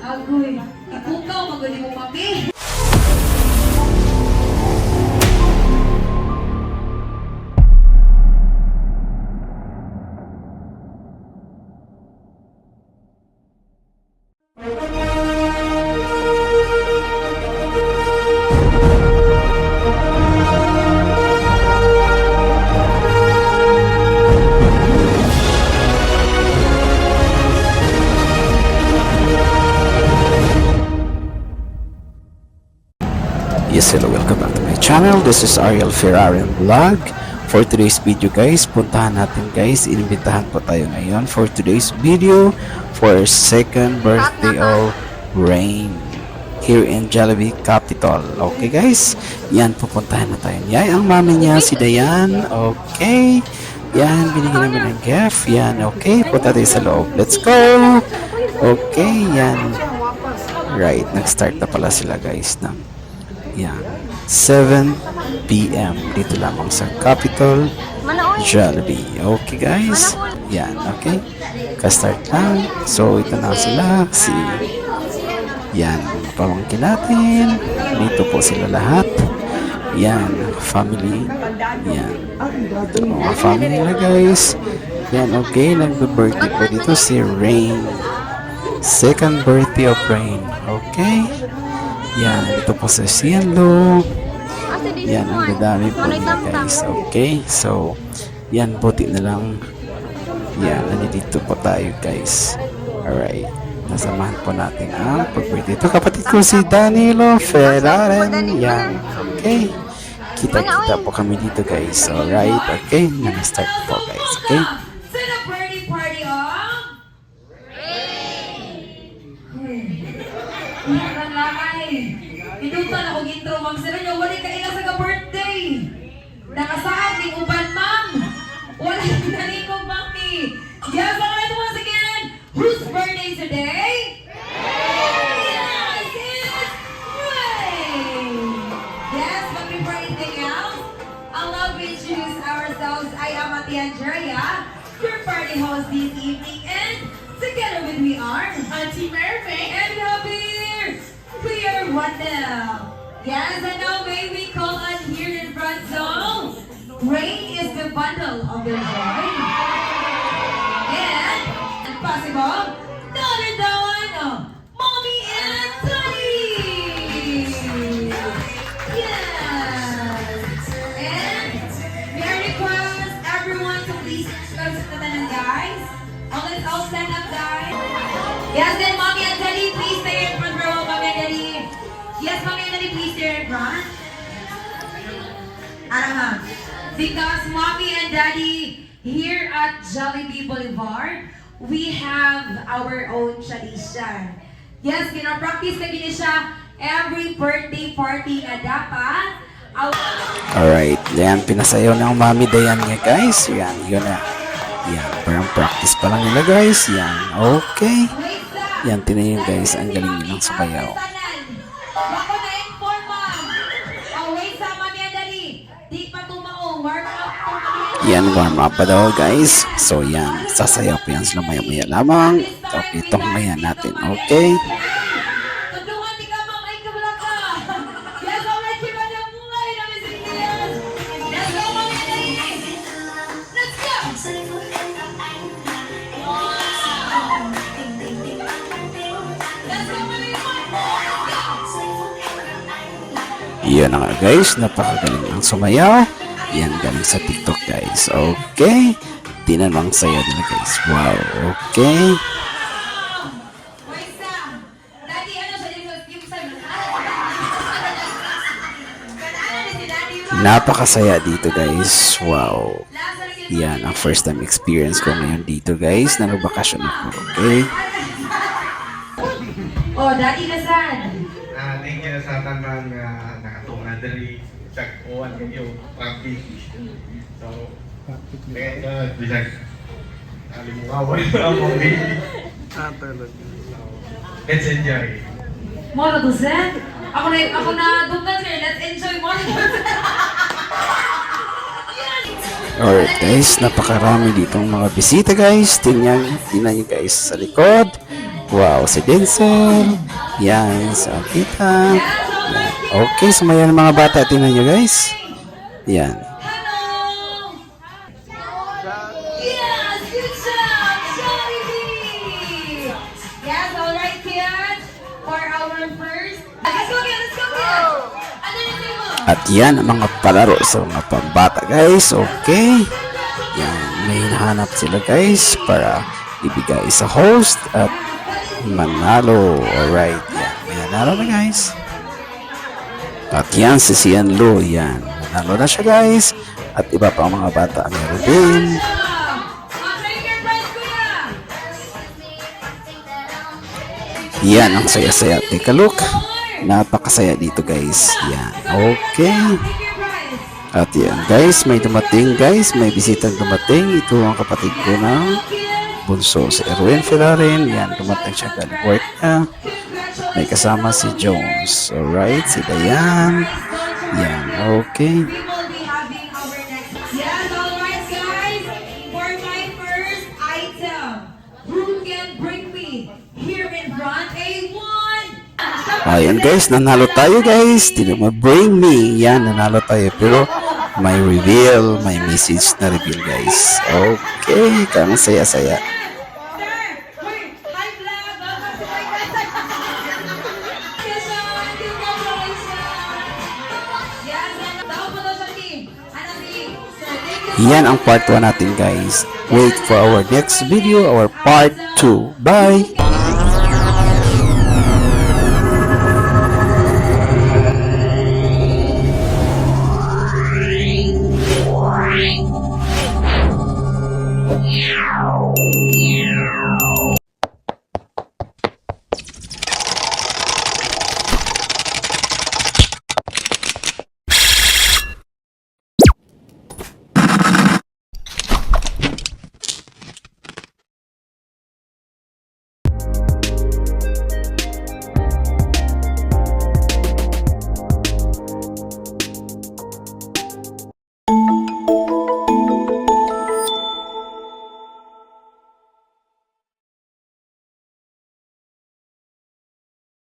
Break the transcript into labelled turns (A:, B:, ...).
A: Agoy, ipukaw, maguli mo mami.
B: Yes, hello, welcome back to my channel. This is Ariel Ferrarian Vlog. For today's video guys, puntahan natin guys, inimbitahan po tayo ngayon for today's video for second birthday of Rain here in Jollibee Capital. Okay guys, yan, pupuntahan na tayo. Yan, ang mami niya si Dayan. Okay, yan, binigyan namin ng gift. Yan, okay, punta tayo sa loob. Let's go. Okay, yan. Right, nag-start na pala sila guys ng yan, 7 PM dito lamang sa Capital Jollibee. Okay guys, yan, okay, ka-start lang. So ito na sila, si yan, pamangkin natin, dito po sila lahat. Yan, family. Yan, ito mga family na guys. Yan, okay, nagbe-birthday po dito si Rain, second birthday of Rain. Okay, yan, ito po sa Cielo. Yan, ang dadami po nila guys. Okay, so yan, buti na lang. Yan, nandito po tayo guys. Alright, nasamahan po natin ang pag-birthday. Ito kapatid ko si Danilo Ferraren. Yan, okay, kita-kita po kami dito guys. Alright, okay, nag-start po guys. Okay,
A: Sino party oh? Iyakan lang ay. Inutan ako intro, ma'am. Sila nyo, wala ka ila sa ka-birthday. Nakasaad, ni uban, ma'am. Wala na ni ko, mami. Yes, all right, once again. Whose birthday today? Yes, it's Ray. Yes, but before anything else, allow me to introduce ourselves. I am Ate Andrea, your party host this evening, and together with me are Auntie Mary and Happy. We are one now. Yes, and now may we call on here in front zone. Rain is the bundle of your joy. And possible, daughter down, Mommy and Daddy. Yes. And may I request everyone to please come to the tanan, guys. Let's all stand up, guys. Yes, then Mommy and Daddy, please stay in front row. Mommy and Daddy. Yes, Mommy and Daddy, please stay in front. Because Mommy and Daddy, here at Jollibee Boulevard, we have our own tradition. Yes, gina-practice na gini siya every birthday party na dapat.
B: alright, yan, pinasayaw ng mami Dayan niya guys. Yan, yun na. Yan, parang practice pa lang nila guys. Yan, okay. Yan, tinayin guys, ang galing nilang sumayaw.
A: Ako na-inform, ma'am. Wait sa Mommy and Daddy. Di pa tumaong. Warm up po kami.
B: Yan, warm up pa daw guys. So yan, sasayaw po yan sila maya-maya lamang. Okay, itong maya natin. Okay.
A: Tulungan di ka, ma'am. Ay, kabala ka. Yes, alright, si Madam Mulay na may signal. Let's go, Mommy and Daddy. Let's go. Let's go, Mommy and Daddy.
B: Yan na nga guys, napakagaling ang sumayaw. Yan, galing sa TikTok guys. Okay. Tinan mo ang saya nila guys. Wow, okay.
A: Wait, Sam. Daddy, ano siya dito? Yung Sam.
B: Napakasaya dito guys. Wow. Yan, ang first time experience ko ngayon dito guys. Nagbakasyon ako. Okay.
A: Oh, Daddy Lasan.
C: Thank you sa tanang nakatunga diri sa kuwan kayo practice. So, bisag alimuaway ang mong baby. Let's enjoy.
A: Moro to Zen. Ako na dungan kayo. Let's enjoy more. Yes.
B: Alright guys, napakarami ditong mga bisita guys. Tingnan nyo guys sa likod. Wow, si Denzel. Yan, sa kita. Yan. Okay, sumayan mga bata. Tingnan nyo guys. Yan.
A: Hello! Yes, good job, Jollibee! Yes, alright kids. For our first... Let's go again, let's go again! Ano yung name mo?
B: At yan ang mga palaro sa mga pambata guys. Okay. Yan, may hinahanap sila guys para ibigay sa host at manalo. Alright, yan. May nanalo na guys. At yan si Sian Lu. Yan, nanalo na siya guys. At iba pa mga bata meron din. Yan ang saya-saya. Take a look. Napakasaya dito guys. Yan. Okay. At yan guys, may dumating guys. May bisitang dumating. Ito ang kapatid ko ng bunso si Erwin Ferrarin. Yan, dumating siya galing work niya. May kasama si Jones. Alright, si Dayan. Yan, okay.
A: We will be having our next... Yes, alright guys. For my first item, who can bring me here in front a one?
B: Ayan guys, nanalo tayo guys. Tinan mo, bring me. Yan, nanalo tayo. Pero may reveal, may message na reveal guys. Okay, kang saya-saya. Yan ang part 1 natin guys. Wait for our next video, our part 2. Bye!